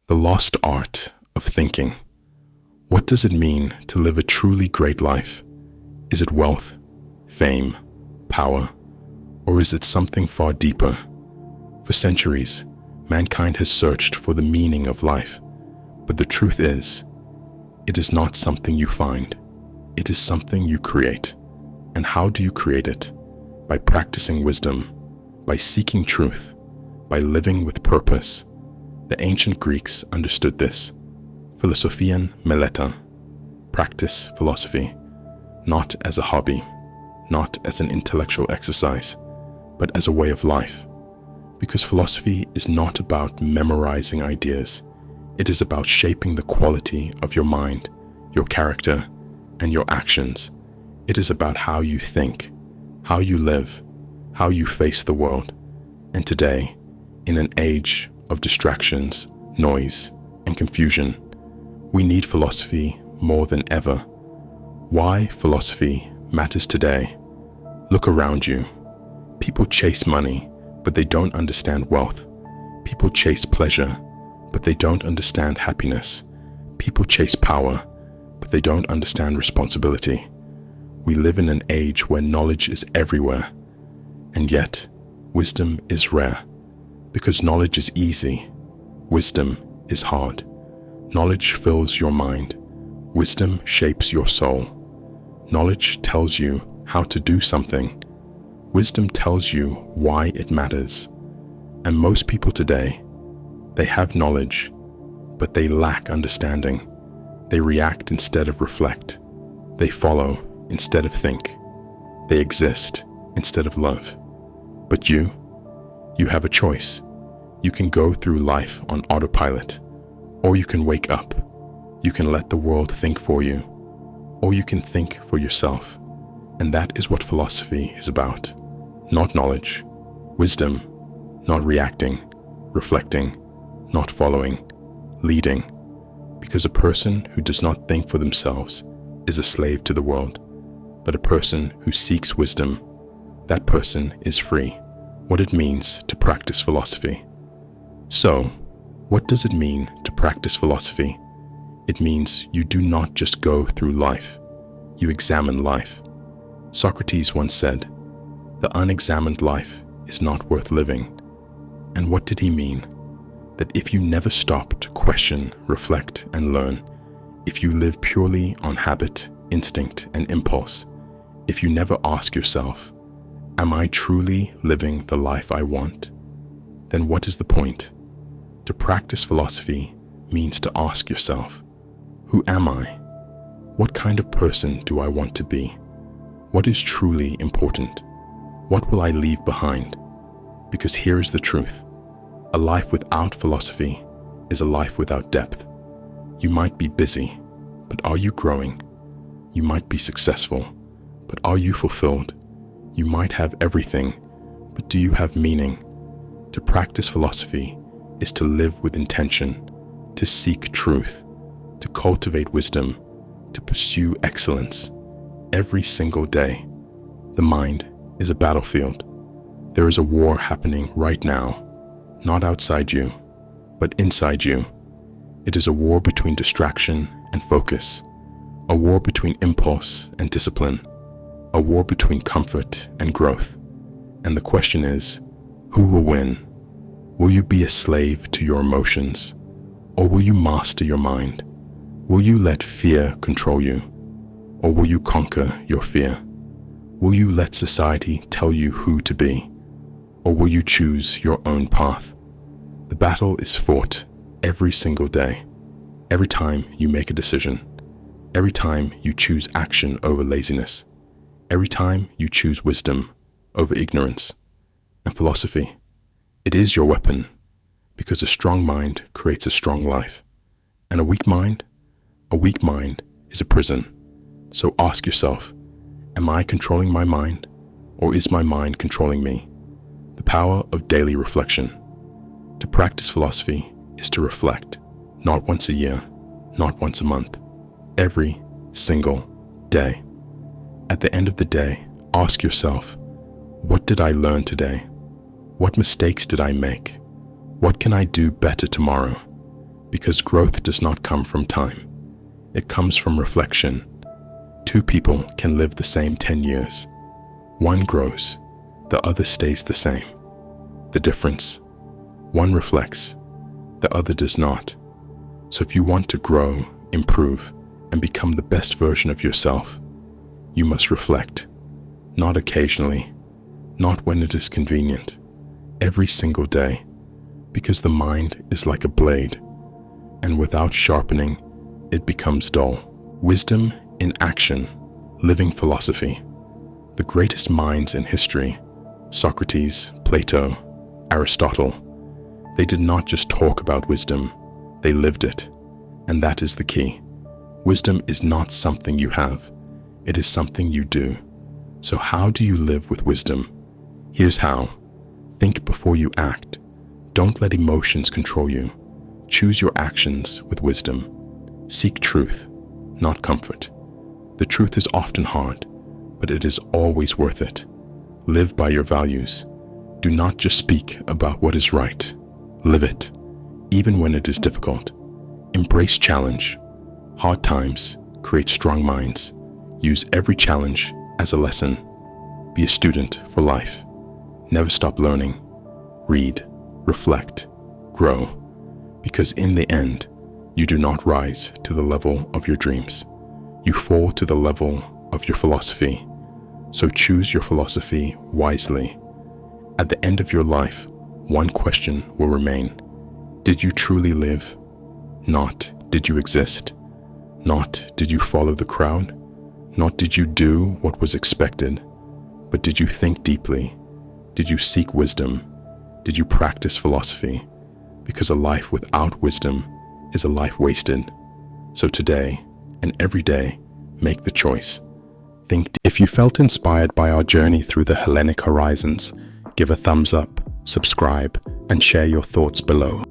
The lost art of thinking. What does it mean to live a truly great life? Is it wealth, fame, power, or is it something far deeper? For centuries, mankind has searched for the meaning of life, but the truth is, it is not something you find. It is something you create. And how do you create it? By practicing wisdom, by seeking truth, by living with purpose. The ancient Greeks understood this. Philosophian meleta, practice philosophy, not as a hobby, not as an intellectual exercise, but as a way of life. Because philosophy is not about memorizing ideas. It is about shaping the quality of your mind, your character, and your actions. It is about how you think, how you live, how you face the world. And today, in an age of distractions, noise, and confusion, we need philosophy more than ever. Why philosophy matters today? Look around you. People chase money, but they don't understand wealth. People chase pleasure, but they don't understand happiness. People chase power, but they don't understand responsibility. We live in an age where knowledge is everywhere, and yet wisdom is rare. Because knowledge is easy, wisdom is hard. Knowledge fills your mind. Wisdom shapes your soul. Knowledge tells you how to do something. Wisdom tells you why it matters. And most people today, they have knowledge, but they lack understanding. They react instead of reflect. They follow instead of think. They exist instead of love. But you have a choice. You can go through life on autopilot, or you can wake up. You can let the world think for you, or you can think for yourself. And that is what philosophy is about. Not knowledge, wisdom, not reacting, reflecting, not following, leading. Because a person who does not think for themselves is a slave to the world. But a person who seeks wisdom, that person is free. What it means to practice philosophy. So, what does it mean to practice philosophy? It means you do not just go through life, you examine life. Socrates once said, "The unexamined life is not worth living." And what did he mean? That if you never stop to question, reflect, and learn, if you live purely on habit, instinct, and impulse, if you never ask yourself, am I truly living the life I want? Then what is the point? To practice philosophy means to ask yourself, who am I? What kind of person do I want to be? What is truly important? What will I leave behind? Because here is the truth. A life without philosophy is a life without depth. You might be busy, but are you growing? You might be successful, but are you fulfilled? You might have everything, but do you have meaning? To practice philosophy is to live with intention, to seek truth, to cultivate wisdom, to pursue excellence every single day. The mind is a battlefield. There is a war happening right now, not outside you, but inside you. It is a war between distraction and focus, a war between impulse and discipline, a war between comfort and growth. And the question is, who will win? Will you be a slave to your emotions, or will you master your mind? Will you let fear control you, or will you conquer your fear? Will you let society tell you who to be, or will you choose your own path? The battle is fought every single day, every time you make a decision, every time you choose action over laziness, every time you choose wisdom over ignorance. And philosophy, it is your weapon, because a strong mind creates a strong life. And a weak mind is a prison. So ask yourself, am I controlling my mind, or is my mind controlling me? The power of daily reflection. To practice philosophy is to reflect, not once a year, not once a month, every single day. At the end of the day, ask yourself, what did I learn today? What mistakes did I make? What can I do better tomorrow? Because growth does not come from time. It comes from reflection. Two people can live the same 10 years. One grows, the other stays the same. The difference: one reflects, the other does not. So if you want to grow, improve, and become the best version of yourself, you must reflect. Not occasionally, not when it is convenient, every single day, because the mind is like a blade, and without sharpening, it becomes dull. Wisdom in action, living philosophy. The greatest minds in history, Socrates, Plato, Aristotle, they did not just talk about wisdom, they lived it. And that is the key. Wisdom is not something you have, it is something you do. So how do you live with wisdom? Here's how. Think before you act. Don't let emotions control you. Choose your actions with wisdom. Seek truth, not comfort. The truth is often hard, but it is always worth it. Live by your values. Do not just speak about what is right. Live it, even when it is difficult. Embrace challenge. Hard times create strong minds. Use every challenge as a lesson. Be a student for life. Never stop learning. Read, reflect, grow. Because in the end, you do not rise to the level of your dreams. You fall to the level of your philosophy. So choose your philosophy wisely. At the end of your life, one question will remain. Did you truly live? Not did you exist? Not did you follow the crowd? Not did you do what was expected? But did you think deeply? Did you seek wisdom? Did you practice philosophy? Because a life without wisdom is a life wasted. So today and every day, make the choice. Think. If you felt inspired by our journey through the Hellenic horizons, give a thumbs up, subscribe, and share your thoughts below.